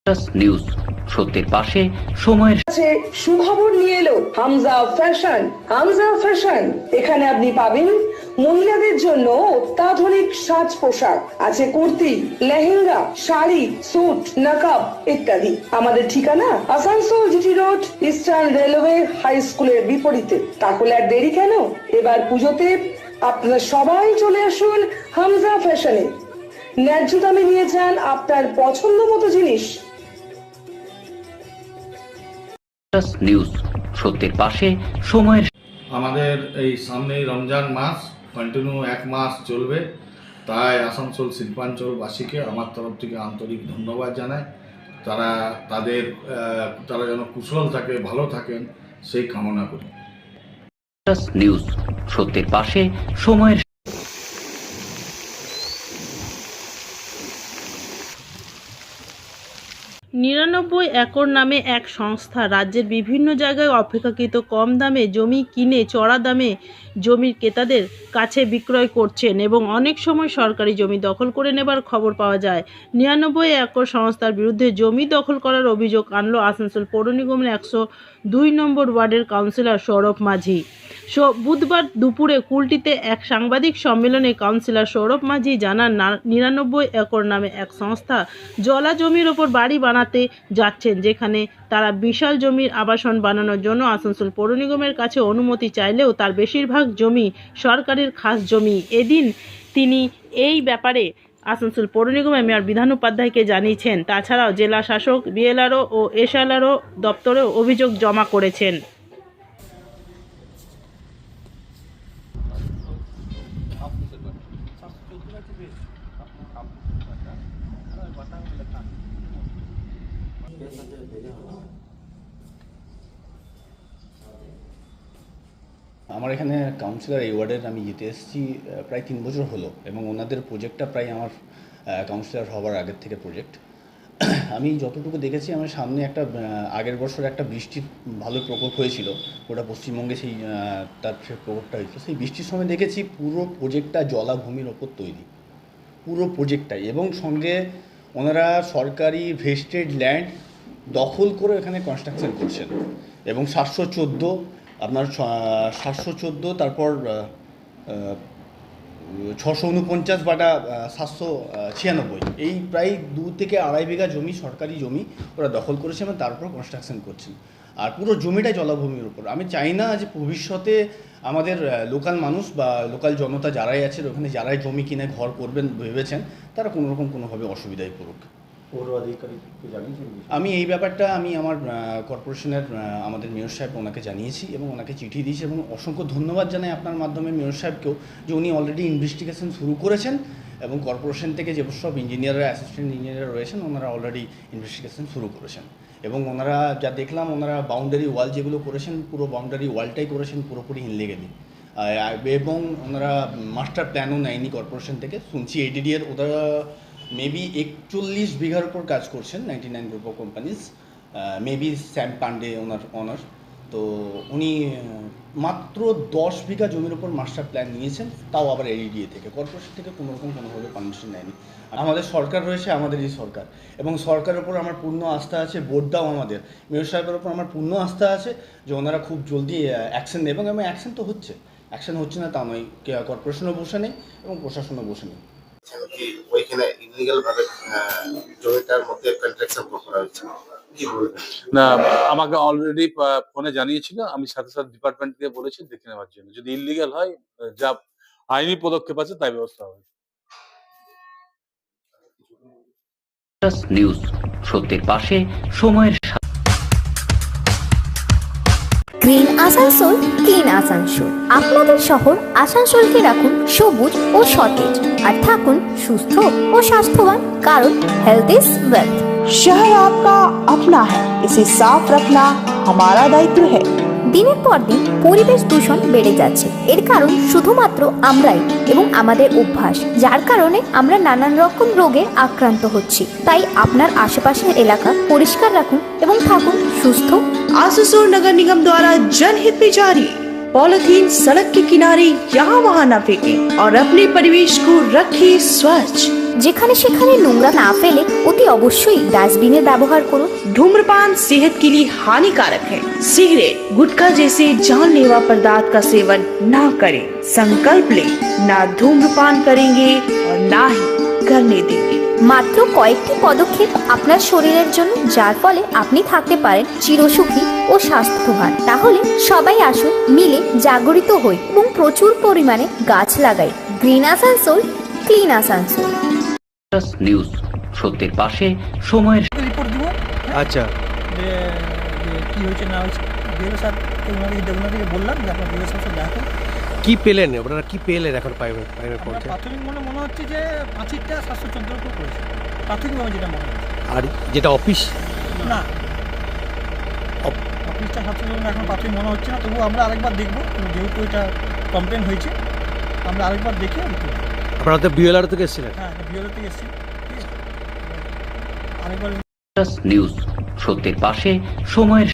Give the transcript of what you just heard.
News সত্যের পাশে সময়ের কাছে সুখবর নিয়ে এলো হামজা ফ্যাশন। হামজা ফ্যাশন, এখানে আপনি পাবেন মহিলাদের জন্য অত্যাধুনিক সাজ পোশাক, আছে কুর্তি, লেহেঙ্গা, শাড়ি, স্যুট, নকাব ইত্যাদি। আমাদের ঠিকানা Asansol GT road, Eastern Railway High স্কুলের বিপরীতে। তাহলে আর দেরি কেন, এবার পুজোতে আপনারা সবাই চলে আসুন হামজা ফ্যাশনে। ন্যায্য দামে নিয়ে যান আপনার পছন্দ মতো জিনিস। নিউজ সত্যের পাশে সময়ের আমাদের এই সামনেই রমজান মাস কন্টিনিউ 1 মাস চলবে, তাই আসানসোল শিল্পাঞ্চলবাসীকে আমার তরফ থেকে আন্তরিক ধন্যবাদ জানাই। তারা যেন কুশল থাকে, ভালো থাকেন সেই কামনা করি। নিউজ সত্যের পাশে সময়ের 99 একর নামে এক সংস্থা রাজ্যের বিভিন্ন জায়গায় অপেক্ষাকৃত কম দামে জমি কিনে চড়া দামে জমির ক্রেতাদের কাছে বিক্রয় করছেন এবং অনেক সময় সরকারি জমি দখল করে নেবার খবর পাওয়া যায়। 99 একর সংস্থার বিরুদ্ধে জমি দখল করার অভিযোগ আনলো আসানসোল পৌর নিগমের 102 নম্বর ওয়ার্ডের কাউন্সিলর সৌরভ মাঝি। বুধবার দুপুরে কুলটিতে এক সাংবাদিক সম্মেলনে কাউন্সিলর সৌরভ মাঝি জানান, 99 একর নামে এক সংস্থা জলা জমির ওপর বাড়ি বানাতে যাচ্ছেন, যেখানে তারা বিশাল জমির আবাসন বানানোর জন্য আসানসোল পৌর নিগমের কাছে অনুমতি চাইলেও তার বেশিরভাগ জমি সরকারের খাস জমি। এদিন তিনি এই ব্যাপারে আসানসোল পৌর নিগমের মেয়র বিধান উপাধ্যায়কে জানিয়েছেন। তাছাড়াও জেলা শাসক, বিএলআরও ও এসএলআরও দপ্তরেও অভিযোগ জমা করেছেন। আমার এখানে কাউন্সিলর এই ওয়ার্ডের আমি যেতে এসেছি প্রায় 3 বছর হলো এবং ওনাদের প্রজেক্টটা প্রায় আমার কাউন্সিলর হওয়ার আগের থেকে প্রজেক্ট। আমি যতটুকু দেখেছি, আমার সামনে একটা আগের বছর একটা বৃষ্টির ভালো প্রকোপ হয়েছিল, ওটা পশ্চিমবঙ্গে সেই তার প্রকোপটা হয়েছিল। সেই বৃষ্টির সময় দেখেছি পুরো প্রজেক্টটা জলাভূমির ওপর তৈরি, পুরো প্রজেক্টটাই, এবং সঙ্গে ওনারা সরকারি ভেস্টেড ল্যান্ড দখল করে এখানে কনস্ট্রাকশন করছেন এবং 714 আপনার 714 তারপর 649/796 এই প্রায় 2 থেকে আড়াই বিঘা জমি, সরকারি জমি ওরা দখল করেছে এবং তারপর কনস্ট্রাকশন করছেন, আর পুরো জমিটাই জলাভূমির উপর। আমি চাই না যে ভবিষ্যতে আমাদের লোকাল মানুষ বা লোকাল জনতা যারাই আছে ওখানে, যারাই জমি কিনে ঘর করবেন ভেবেছেন, তারা কোনোরকম কোনোভাবে অসুবিধায় পড়ুক। পৌর আধিকারিককে জানিয়েছেন? আমি এই ব্যাপারটা আমি আমার কর্পোরেশনের আমাদের মেয়র সাহেব ওনাকে জানিয়েছি এবং ওনাকে চিঠি দিয়েছি এবং অসংখ্য ধন্যবাদ জানাই আপনার মাধ্যমে মেয়র সাহেবকেও, যে উনি অলরেডি ইনভেস্টিগেশন শুরু করেছেন এবং কর্পোরেশন থেকে যে সব ইঞ্জিনিয়াররা, অ্যাসিস্ট্যান্ট ইঞ্জিনিয়ার রয়েছেন, ওনারা অলরেডি ইনভেস্টিগেশন শুরু করেছেন এবং ওনারা যা দেখলাম, ওনারা বাউন্ডারি ওয়াল যেগুলো করেছেন, পুরো বাউন্ডারি ওয়ালটাই করেছেন পুরোপুরি ইনলিগালি, এবং ওনারা মাস্টার প্ল্যানও নেয়নি কর্পোরেশন থেকে। শুনছি এডিডিএর ওরা মেবি 41 বিঘার উপর কাজ করছেন 99 group of companies, maybe Shyam Pandey owner honour. তো উনি মাত্র 10 বিঘা জমির উপর মাস্টার প্ল্যান নিয়েছেন, তাও আবার এডিডিএ থেকে, কর্পোরেশন থেকে কোনোরকম কোনোভাবে পারমিশন নেয়নি। আমাদের সরকার রয়েছে, আমাদেরই সরকার, এবং সরকারের উপর আমার পূর্ণ আস্থা আছে। বোর্ডটাও আমাদের, মেয়র সাহেবের উপর আমার পূর্ণ আস্থা আছে যে ওনারা খুব জলদি অ্যাকশন নেবেন, এবং অ্যাকশন তো হচ্ছে, অ্যাকশন হচ্ছে না তা নয়, কর্পোরেশনও বসে নেই এবং প্রশাসনও বসে নেই। ওইখানে ইলিগাল ভাবে জমিটার মধ্যে কন্ট্রাকশন করা হচ্ছে, কি বলবেন? না, আমাকে অলরেডি ফোনে জানিয়েছিল, আমি সাথে সাথে ডিপার্টমেন্টকে বলেছি দেখে নেওয়ার জন্য। যদি ইলিগাল হয়, যা আইনি পদক্ষেপ আছে তাই ব্যবস্থা হবে। নিউজ সত্যের পাশে সময়ের গ্রিন আসানসোল, ক্লিন আসানসোল। আপনাদের শহর আসানসোলকে রাখুন সবুজ ও সতেজ, আর থাকুন সুস্থ ও স্বাস্থ্যবান, কারণ হেলথ ইজ ওয়েলথ। शहर आपका अपना है, इसे साफ रखना हमारा दायित्व है। দিনের পর দিন পরিবেশ দূষণ বেড়ে যাচ্ছে, এর কারণ শুধুমাত্র আমরাই এবং আমাদের অভ্যাস, যার কারণে আমরা নানান রকম রোগে আক্রান্ত হচ্ছি। তাই আপনার আশেপাশের এলাকা পরিষ্কার রাখুন এবং থাকুন সুস্থ। आसुसोल नगर निगम द्वारा जनहित में जारी। पॉलिथीन सड़क के किनारे यहाँ वहाँ न फेंकें और अपने परिवेश को रखें स्वच्छ। যেখানে সেখানে নোংরা না ফেলে অতি অবশ্যই ডাস্টবিনের ব্যবহার করুন। धूम्रपान सेहत के लिए हानिकारक है। सिगरेट, गुटखा जैसे जानलेवा पदार्थ का सेवन ना करें। संकल्प लें, ना धूम्रपान करेंगे और ना ही करने देंगे। মাত্র কয়েকটি পদক্ষেপ আপনার শরীরের জন্য, যার ফলে আপনি থাকতে পারেন চিরসুখী ও স্বাস্থ্যবান। তাহলে সবাই আসুন, মিলে জাগরিত হই এবং প্রচুর পরিমাণে গাছ লাগাই। Green Asansol, clean Asansol. News, সত্যের পাশে সময়ের রিপোর্ট দিব আচ্ছা, যে কি হয়েছে না হয়েছে। বিএলও স্যার ওনাদেরকে বললাম যে আপনার বিএলও স্যার দেখা করুন। কি পেলেন আপনারা, কি পেলেন এখন পাইপের পৌঁছে? প্রাথমিক মনে হচ্ছে যে 5টা 714 উপর করেছে, প্রাথমিকভাবে যেটা মনে হচ্ছে। আর যেটা অফিস, না অফিসটা 714 এখন প্রাথমিক মনে হচ্ছে না, তবুও আমরা আরেকবার দেখবো। যেহেতু এটা কমপ্লেন হয়েছে, আমরা আরেকবার দেখে আপনারা তো বিএলআর থেকে এসেছিলেন? হ্যাঁ, বিএলও থেকে এসেছি, আরেকবার নিউজ, সত্যের পাশে সময়ের